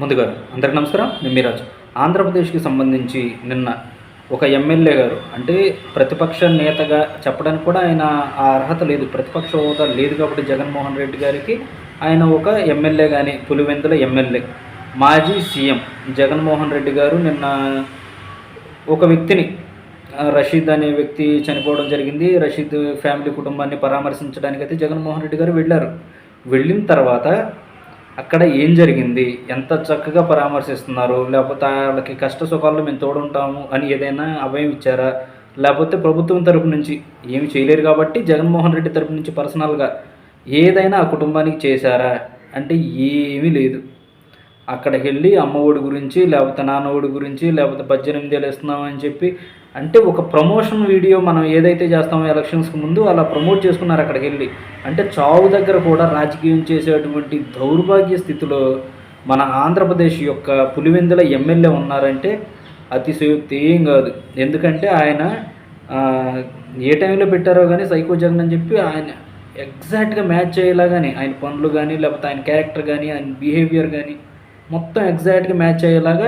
ముందుగా అందరికీ నమస్కారం. నేను మీరాజు. ఆంధ్రప్రదేశ్కి సంబంధించి నిన్న ఒక ఎమ్మెల్యే గారు, అంటే ప్రతిపక్ష నేతగా చెప్పడానికి కూడా ఆయన ఆ అర్హత లేదు, ప్రతిపక్ష హోదా లేదు కాబట్టి జగన్మోహన్ రెడ్డి గారికి ఆయన ఒక ఎమ్మెల్యే కానీ, పులివెందుల ఎమ్మెల్యే, మాజీ సీఎం జగన్మోహన్ రెడ్డి గారు నిన్న ఒక వ్యక్తిని, రషీద్ అనే వ్యక్తి చనిపోవడం జరిగింది. రషీద్ ఫ్యామిలీ కుటుంబాన్ని పరామర్శించడానికి అయితే జగన్మోహన్ రెడ్డి గారు వెళ్ళారు. వెళ్ళిన తర్వాత అక్కడ ఏం జరిగింది, ఎంత చక్కగా పరామర్శిస్తున్నారు, లేకపోతే వాళ్ళకి కష్ట సుఖాల్లో మేము తోడుంటాము అని ఏదైనా అభయం ఇచ్చారా, లేకపోతే ప్రభుత్వం తరపు నుంచి ఏమి చేయలేరు కాబట్టి జగన్మోహన్ రెడ్డి తరపు నుంచి పర్సనల్గా ఏదైనా ఆ కుటుంబానికి చేశారా అంటే ఏమీ లేదు. అక్కడికి వెళ్ళి అమ్మఒడి గురించి, లేకపోతే నాన్నఒడి గురించి, లేకపోతే 18 ఏళ్ళు ఇస్తున్నామని చెప్పి, అంటే ఒక ప్రమోషన్ వీడియో మనం ఏదైతే చేస్తామో ఎలక్షన్స్కి ముందు అలా ప్రమోట్ చేసుకున్నారు అక్కడికి వెళ్ళి. అంటే చావు దగ్గర కూడా రాజకీయం చేసేటువంటి దౌర్భాగ్య స్థితిలో మన ఆంధ్రప్రదేశ్ యొక్క పులివెందుల ఎమ్మెల్యే ఉన్నారంటే అతిశయోక్తి ఏం కాదు. ఎందుకంటే ఆయన ఏ టైంలో పెట్టారో కానీ సైకో జగన్ అని చెప్పి ఆయన ఎగ్జాక్ట్గా మ్యాచ్ అయ్యేలాగానే ఆయన పనులు కానీ, లేకపోతే ఆయన క్యారెక్టర్ కానీ, ఆయన బిహేవియర్ కానీ మొత్తం ఎగ్జాక్ట్గా మ్యాచ్ అయ్యేలాగా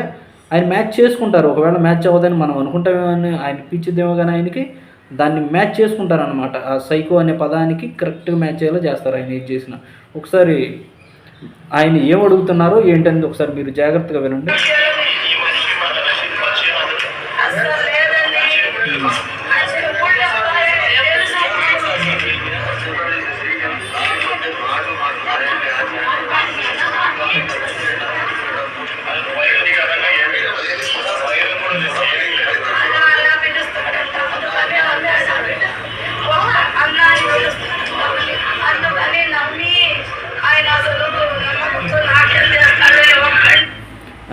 ఆయన మ్యాచ్ చేసుకుంటారు. ఒకవేళ మ్యాచ్ అవ్వదని మనం అనుకుంటామేమో, ఆయన పిచ్చిదేమో కానీ ఆయనకి దాన్ని మ్యాచ్ చేసుకుంటారనమాట. ఆ సైకో అనే పదానికి కరెక్ట్గా మ్యాచ్ అయ్యేలా చేస్తారు ఆయన ఏది చేసిన. ఒకసారి ఆయన ఏం అడుగుతున్నారో ఏంటనేది ఒకసారి మీరు జాగ్రత్తగా వినండి.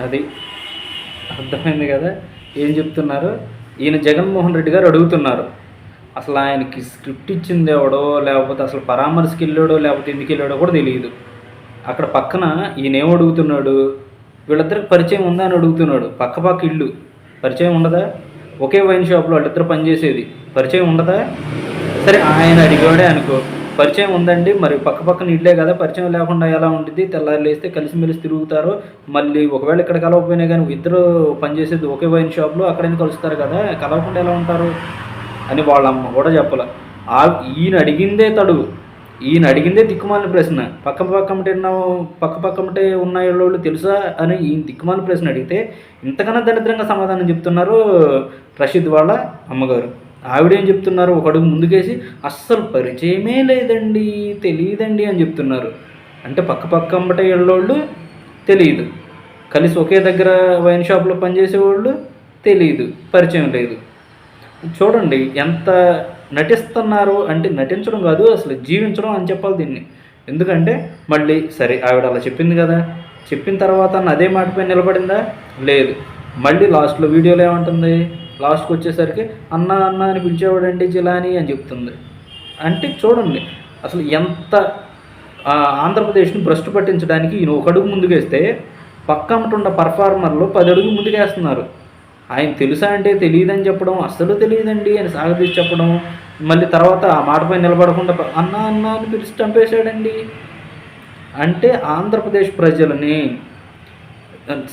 అది అర్థమైంది కదా ఏం చెప్తున్నారు. ఈయన జగన్మోహన్ రెడ్డి గారు అడుగుతున్నారు, అసలు ఆయనకి స్క్రిప్ట్ ఇచ్చింది ఎవడో, లేకపోతే అసలు పరామర్శకి వెళ్ళాడో, లేకపోతే ఎందుకు వెళ్ళాడో కూడా తెలియదు. అక్కడ పక్కన ఈయన ఏం అడుగుతున్నాడు, వీళ్ళిద్దరికి పరిచయం ఉందా అని అడుగుతున్నాడు. పక్క ఇల్లు పరిచయం ఉండదా? ఒకే వైన్ షాప్లో వాళ్ళిద్దరు పనిచేసేది పరిచయం ఉండదా? సరే ఆయన అడిగాడే అనుకో, పరిచయం ఉందండి, మరి పక్కన ఇళ్ళే కదా, పరిచయం లేకుండా ఎలా ఉంటుంది, తెల్లారి లేస్తే కలిసిమెలిసి తిరుగుతారు, మళ్ళీ ఒకవేళ ఇక్కడ కలవకపోయినా కానీ ఇద్దరు పనిచేసేది ఒకే వైన్ షాప్లో, అక్కడైనా కలుస్తారు కదా, కలవకుండా ఎలా ఉంటారు అని వాళ్ళ అమ్మ కూడా చెప్పాల. ఈయన అడిగిందే దిక్కుమాలిన ప్రశ్న. పక్కపక్కమటే ఉన్న వాళ్ళు తెలుసా అని ఈయన దిక్కుమాలిన ప్రశ్న అడిగితే ఇంతకన్నా దరిద్రంగా సమాధానం చెప్తున్నారు రషీద్ వాళ్ళ అమ్మగారు. ఆవిడేం చెప్తున్నారు, ఒక అడుగు ముందుకేసి అస్సలు పరిచయమే లేదండి, తెలియదండి అని చెప్తున్నారు. అంటే పక్కమ్మటే వెళ్ళేవాళ్ళు తెలియదు, కలిసి ఒకే దగ్గర వైన్ షాప్లో పనిచేసేవాళ్ళు తెలియదు, పరిచయం లేదు. చూడండి ఎంత నటిస్తున్నారు. అంటే నటించడం కాదు, అసలు జీవించడం అని చెప్పాలి దీన్ని. ఎందుకంటే మళ్ళీ సరే ఆవిడ అలా చెప్పింది కదా, చెప్పిన తర్వాత అదే మాటపై నిలబడిందా? లేదు. మళ్ళీ లాస్ట్లో వీడియోలో ఏమంటుంది, లాస్ట్కి వచ్చేసరికి అన్న అని పిలిచేవాడండి జిలాని అని చెప్తుంది. అంటే చూడండి అసలు ఎంత ఆంధ్రప్రదేశ్ని భ్రష్టు పట్టించడానికి ఈయన ఒక అడుగు ముందుకేస్తే పక్కమటున్న పర్ఫార్మర్లు 10 అడుగులు ముందుకేస్తున్నారు. ఆయన తెలుసా అంటే తెలియదని చెప్పడం, అస్సలు తెలియదండి అని సాగదీసి చెప్పడం, మళ్ళీ తర్వాత ఆ మాటపై నిలబడకుండా అన్న అని పిలిచి చంపేశాడండి. అంటే ఆంధ్రప్రదేశ్ ప్రజలని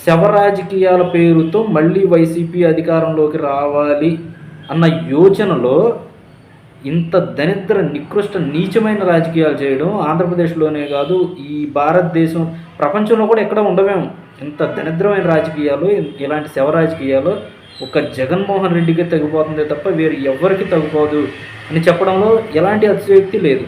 శవ రాజకీయాల పేరుతో మళ్ళీ వైసీపీ అధికారంలోకి రావాలి అన్న యోచనలో ఇంత దరిద్ర నికృష్ట నీచమైన రాజకీయాలు చేయడం ఆంధ్రప్రదేశ్లోనే కాదు, ఈ భారతదేశం ప్రపంచంలో కూడా ఎక్కడ ఉండవేమో ఇంత దరిద్రమైన రాజకీయాలు, ఇలాంటి శవ రాజకీయాలు ఒక జగన్మోహన్ రెడ్డికి తగ్గిపోతుందే తప్ప వేరు ఎవరికి తగ్గిపోదు అని చెప్పడంలో ఎలాంటి అతిశయోక్తి లేదు.